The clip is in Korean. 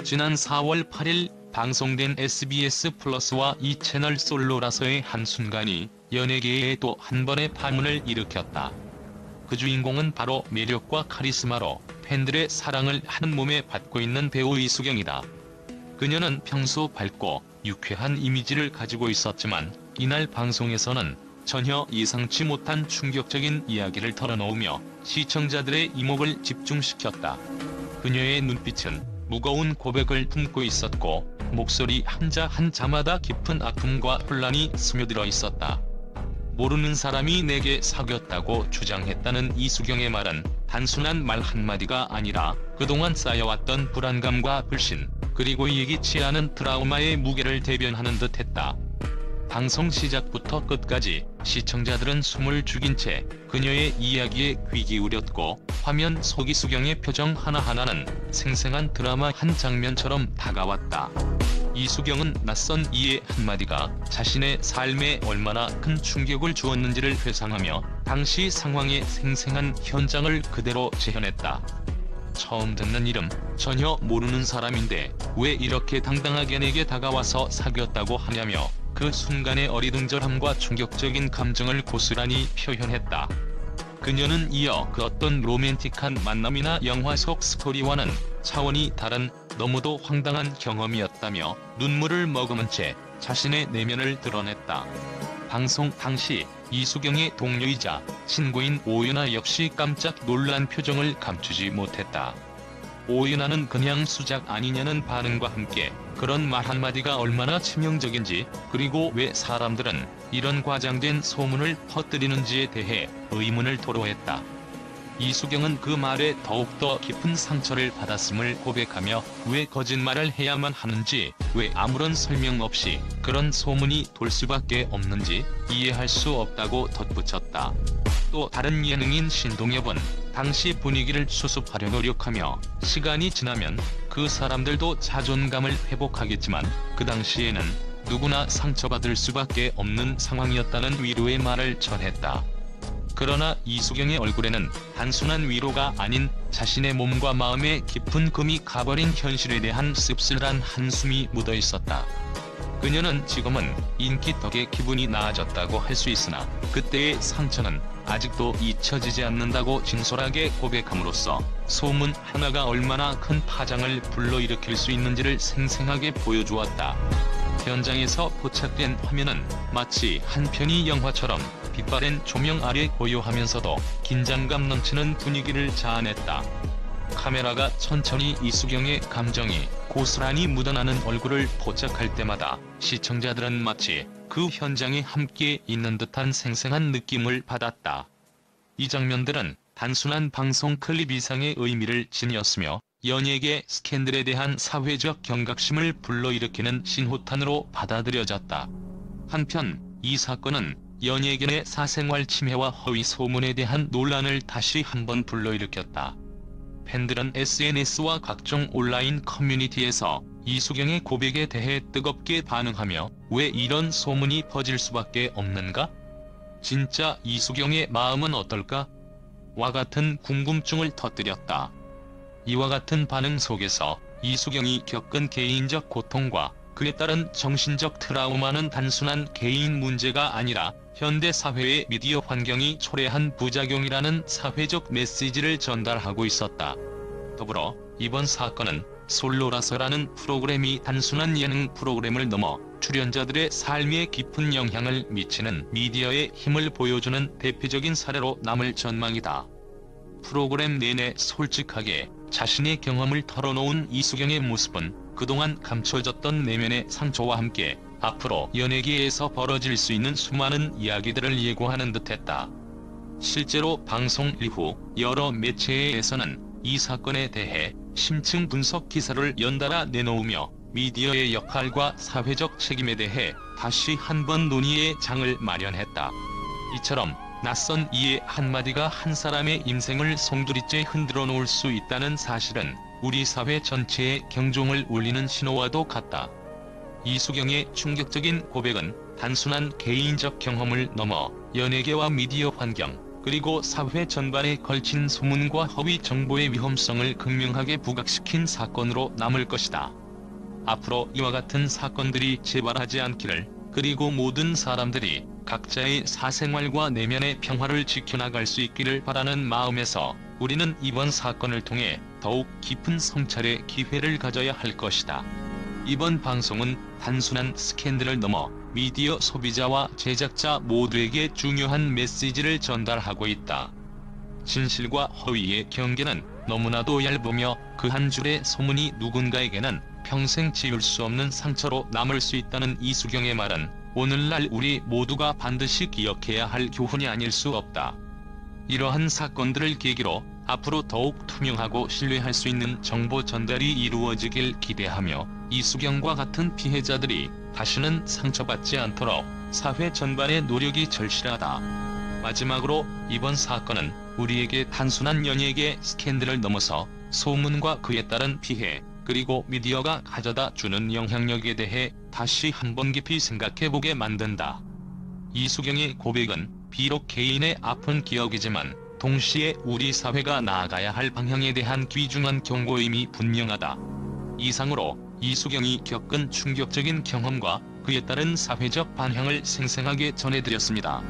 지난 4월 8일 방송된 SBS 플러스와 이 채널 솔로라서의 한순간이 연예계에 또 한 번의 파문을 일으켰다. 그 주인공은 바로 매력과 카리스마로 팬들의 사랑을 한 몸에 받고 있는 배우 이수경이다. 그녀는 평소 밝고 유쾌한 이미지를 가지고 있었지만 이날 방송에서는 전혀 예상치 못한 충격적인 이야기를 털어놓으며 시청자들의 이목을 집중시켰다. 그녀의 눈빛은 무거운 고백을 품고 있었고 목소리 한자 한자마다 깊은 아픔과 혼란이 스며들어 있었다. 모르는 사람이 내게 사귀었다고 주장했다는 이수경의 말은 단순한 말 한마디가 아니라 그동안 쌓여왔던 불안감과 불신, 그리고 예기치 않은 트라우마의 무게를 대변하는 듯했다. 방송 시작부터 끝까지 시청자들은 숨을 죽인 채 그녀의 이야기에 귀 기울였고 화면 속 이수경의 표정 하나하나는 생생한 드라마 한 장면처럼 다가왔다. 이수경은 낯선 이의 한마디가 자신의 삶에 얼마나 큰 충격을 주었는지를 회상하며 당시 상황의 생생한 현장을 그대로 재현했다. 처음 듣는 이름, 전혀 모르는 사람인데 왜 이렇게 당당하게 내게 다가와서 사귀었다고 하냐며 그 순간의 어리둥절함과 충격적인 감정을 고스란히 표현했다. 그녀는 이어 그 어떤 로맨틱한 만남이나 영화 속 스토리와는 차원이 다른 너무도 황당한 경험이었다며 눈물을 머금은 채 자신의 내면을 드러냈다. 방송 당시 이수경의 동료이자 친구인 오윤아 역시 깜짝 놀란 표정을 감추지 못했다. 오윤아는 그냥 수작 아니냐는 반응과 함께 그런 말 한마디가 얼마나 치명적인지, 그리고 왜 사람들은 이런 과장된 소문을 퍼뜨리는지에 대해 의문을 토로했다. 이수경은 그 말에 더욱더 깊은 상처를 받았음을 고백하며 왜 거짓말을 해야만 하는지, 왜 아무런 설명 없이 그런 소문이 돌 수밖에 없는지 이해할 수 없다고 덧붙였다. 또 다른 예능인 신동엽은 당시 분위기를 수습하려 노력하며 시간이 지나면 그 사람들도 자존감을 회복하겠지만 그 당시에는 누구나 상처받을 수밖에 없는 상황이었다는 위로의 말을 전했다. 그러나 이수경의 얼굴에는 단순한 위로가 아닌 자신의 몸과 마음에 깊은 금이 가버린 현실에 대한 씁쓸한 한숨이 묻어 있었다. 그녀는 지금은 인기 덕에 기분이 나아졌다고 할 수 있으나 그때의 상처는 아직도 잊혀지지 않는다고 진솔하게 고백함으로써 소문 하나가 얼마나 큰 파장을 불러일으킬 수 있는지를 생생하게 보여주었다. 현장에서 포착된 화면은 마치 한 편의 영화처럼 빛바랜 조명 아래 고요하면서도 긴장감 넘치는 분위기를 자아냈다. 카메라가 천천히 이수경의 감정이 고스란히 묻어나는 얼굴을 포착할 때마다 시청자들은 마치 그 현장에 함께 있는 듯한 생생한 느낌을 받았다. 이 장면들은 단순한 방송 클립 이상의 의미를 지녔으며 연예계 스캔들에 대한 사회적 경각심을 불러일으키는 신호탄으로 받아들여졌다. 한편 이 사건은 연예계의 사생활 침해와 허위 소문에 대한 논란을 다시 한번 불러일으켰다. 팬들은 SNS와 각종 온라인 커뮤니티에서 이수경의 고백에 대해 뜨겁게 반응하며 왜 이런 소문이 퍼질 수밖에 없는가? 진짜 이수경의 마음은 어떨까? 와 같은 궁금증을 터뜨렸다. 이와 같은 반응 속에서 이수경이 겪은 개인적 고통과 그에 따른 정신적 트라우마는 단순한 개인 문제가 아니라 현대 사회의 미디어 환경이 초래한 부작용이라는 사회적 메시지를 전달하고 있었다. 더불어 이번 사건은 솔로라서라는 프로그램이 단순한 예능 프로그램을 넘어 출연자들의 삶에 깊은 영향을 미치는 미디어의 힘을 보여주는 대표적인 사례로 남을 전망이다. 프로그램 내내 솔직하게 자신의 경험을 털어놓은 이수경의 모습은 그동안 감춰졌던 내면의 상처와 함께 앞으로 연예계에서 벌어질 수 있는 수많은 이야기들을 예고하는 듯했다. 실제로 방송 이후 여러 매체에서는 이 사건에 대해 심층 분석 기사를 연달아 내놓으며 미디어의 역할과 사회적 책임에 대해 다시 한번 논의의 장을 마련했다. 이처럼 낯선 이의 한마디가 한 사람의 인생을 송두리째 흔들어 놓을 수 있다는 사실은 우리 사회 전체에 경종을 울리는 신호와도 같다. 이수경의 충격적인 고백은 단순한 개인적 경험을 넘어 연예계와 미디어 환경, 그리고 사회 전반에 걸친 소문과 허위 정보의 위험성을 극명하게 부각시킨 사건으로 남을 것이다. 앞으로 이와 같은 사건들이 재발하지 않기를, 그리고 모든 사람들이 각자의 사생활과 내면의 평화를 지켜나갈 수 있기를 바라는 마음에서 우리는 이번 사건을 통해 더욱 깊은 성찰의 기회를 가져야 할 것이다. 이번 방송은 단순한 스캔들을 넘어 미디어 소비자와 제작자 모두에게 중요한 메시지를 전달하고 있다. 진실과 허위의 경계는 너무나도 얇으며 그 한 줄의 소문이 누군가에게는 평생 지울 수 없는 상처로 남을 수 있다는 이수경의 말은 오늘날 우리 모두가 반드시 기억해야 할 교훈이 아닐 수 없다. 이러한 사건들을 계기로 앞으로 더욱 투명하고 신뢰할 수 있는 정보 전달이 이루어지길 기대하며, 이수경과 같은 피해자들이 다시는 상처받지 않도록 사회 전반의 노력이 절실하다. 마지막으로 이번 사건은 우리에게 단순한 연예계 스캔들을 넘어서 소문과 그에 따른 피해, 그리고 미디어가 가져다 주는 영향력에 대해 다시 한번 깊이 생각해보게 만든다. 이수경의 고백은 비록 개인의 아픈 기억이지만 동시에 우리 사회가 나아가야 할 방향에 대한 귀중한 경고임이 분명하다. 이상으로 이수경이 겪은 충격적인 경험과 그에 따른 사회적 반향을 생생하게 전해드렸습니다.